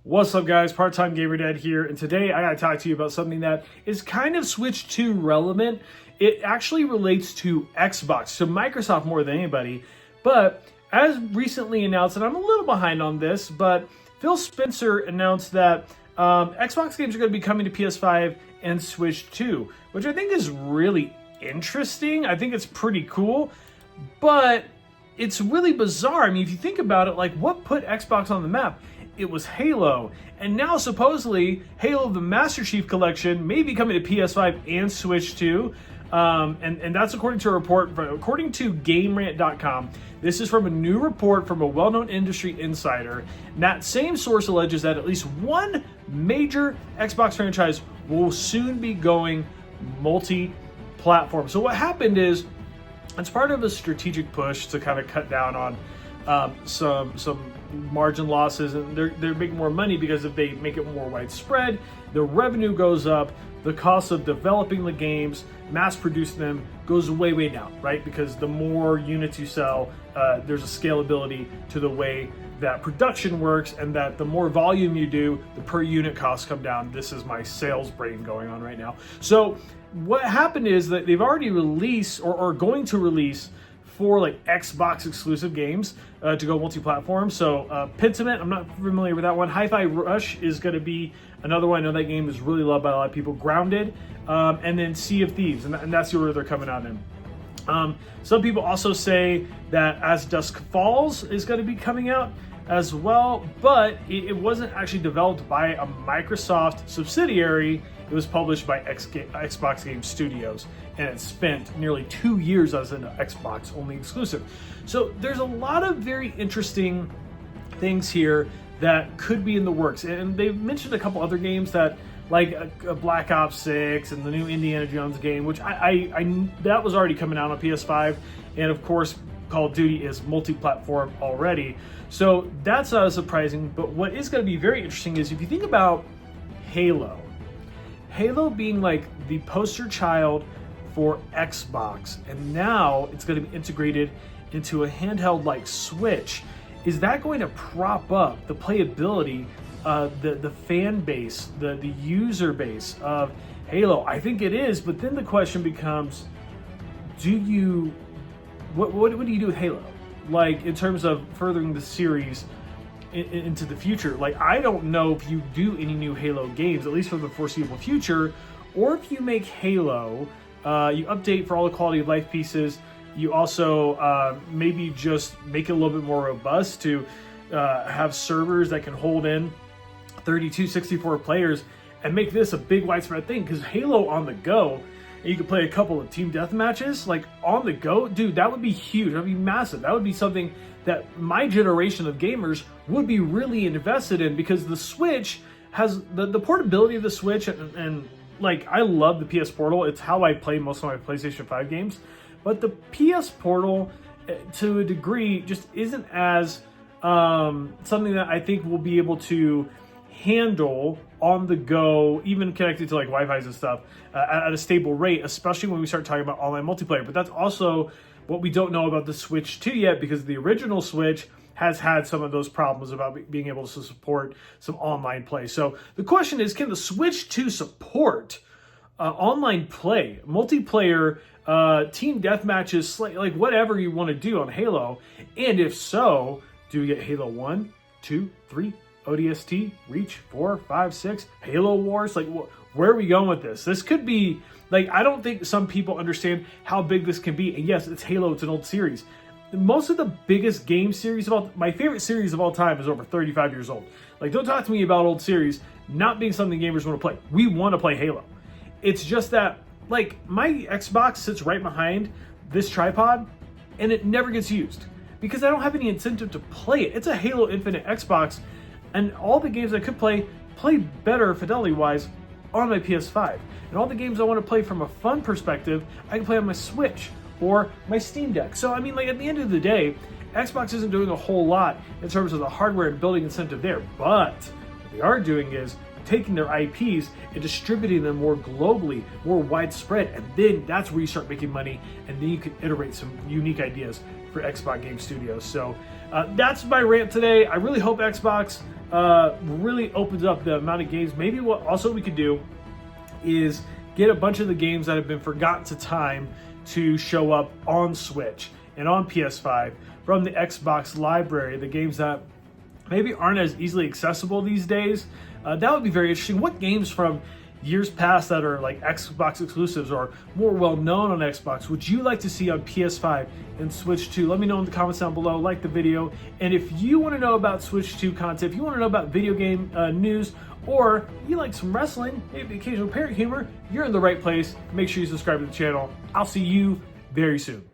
What's up, guys? Part-time Gamer Dad here, and today I gotta talk to you about something that is kind of Switch 2 relevant. It actually relates to Xbox, to Microsoft more than anybody. But as recently announced, and I'm a little behind on this, but Phil Spencer announced that Xbox games are going to be coming to PS5 and Switch 2, which I think is really interesting. I think it's pretty cool, but it's really bizarre. I mean, if you think about it, like, what put Xbox on the map? It was Halo, and now supposedly Halo the Master Chief Collection may be coming to PS5 and Switch 2, and that's according to a report according to GameRant.com. This is from a new report from a well-known industry insider, and that same source alleges that at least one major Xbox franchise will soon be going multi-platform. So what happened is, it's part of a strategic push to kind of cut down on some margin losses, and they're making more money because if they make it more widespread, the revenue goes up, the cost of developing the games, mass producing them goes way down, right? Because the more units you sell, there's a scalability to the way that production works, and that the more volume you do, the per unit costs come down. This is my sales brain going on right now. So what happened is that they've already released or are going to release 4 like Xbox exclusive games to go multi-platform. So Pentiment, I'm not familiar with that one. Hi-Fi Rush is going to be another one. I know that game is really loved by a lot of people. Grounded, and then Sea of Thieves, and that's the order they're coming out in. Some people also say that As Dusk Falls is going to be coming out as well, but it wasn't actually developed by a Microsoft subsidiary. It was published by Xbox Game Studios, and it spent nearly 2 years as an Xbox only exclusive. So there's a lot of very interesting things here that could be in the works, and they've mentioned a couple other games that, like a Black Ops 6 and the new Indiana Jones game, which I that was already coming out on PS5, and of course Call of Duty is multi-platform already, so that's not surprising. But what is going to be very interesting is if you think about Halo being like the poster child for Xbox, and now it's going to be integrated into a handheld like Switch. Is that going to prop up the playability, the fan base, the user base of Halo? I think it is, but then the question becomes, what do you do with Halo? Like, in terms of furthering the series into the future. Like, I don't know if you do any new Halo games, at least for the foreseeable future, or if you make Halo, you update for all the quality of life pieces, you also maybe just make it a little bit more robust to have servers that can hold in 32, 64 players, and make this a big widespread thing. Because Halo on the go, and you could play a couple of team death matches like on the go, dude, that would be huge. That would be massive. That would be something that my generation of gamers would be really invested in, because the Switch has the portability of the Switch, and like, I love the PS Portal. It's how I play most of my PlayStation 5 games. But the PS Portal, to a degree, just isn't as something that I think we'll be able to handle on the go, even connected to like Wi-Fi's and stuff, at a stable rate, especially when we start talking about online multiplayer. But that's also what we don't know about the Switch 2 yet, because the original Switch has had some of those problems about being able to support some online play. So the question is, can the Switch 2 support online play, multiplayer, team deathmatches, like whatever you want to do on Halo? And if so, do we get Halo 1, 2, 3, ODST, Reach, 4, 5, 6, Halo Wars? Like, where are we going with this? This could be, like, I don't think some people understand how big this can be. And yes, it's Halo, it's an old series. Most of the biggest game series my favorite series of all time is over 35 years old. Like, don't talk to me about old series not being something gamers want to play. We want to play Halo. It's just that, like, my Xbox sits right behind this tripod, and it never gets used because I don't have any incentive to play it. It's a Halo Infinite Xbox, and all the games I could play better fidelity-wise on my PS5. And all the games I want to play from a fun perspective, I can play on my Switch or my Steam Deck. So, I mean, like, at the end of the day, Xbox isn't doing a whole lot in terms of the hardware and building incentive there. But what they are doing is taking their IPs and distributing them more globally, more widespread, and then that's where you start making money, and then you can iterate some unique ideas for Xbox Game Studios. So that's my rant today. I really hope Xbox really opens up the amount of games. Maybe what also we could do is get a bunch of the games that have been forgotten to time to show up on Switch and on PS5 from the Xbox library, the games that maybe aren't as easily accessible these days. That would be very interesting. What games from years past that are like Xbox exclusives or more well known on Xbox would you like to see on PS5 and Switch 2? Let me know in the comments down below, like the video. And if you want to know about Switch 2 content, if you want to know about video game news, or you like some wrestling, maybe occasional parent humor, you're in the right place. Make sure you subscribe to the channel. I'll see you very soon.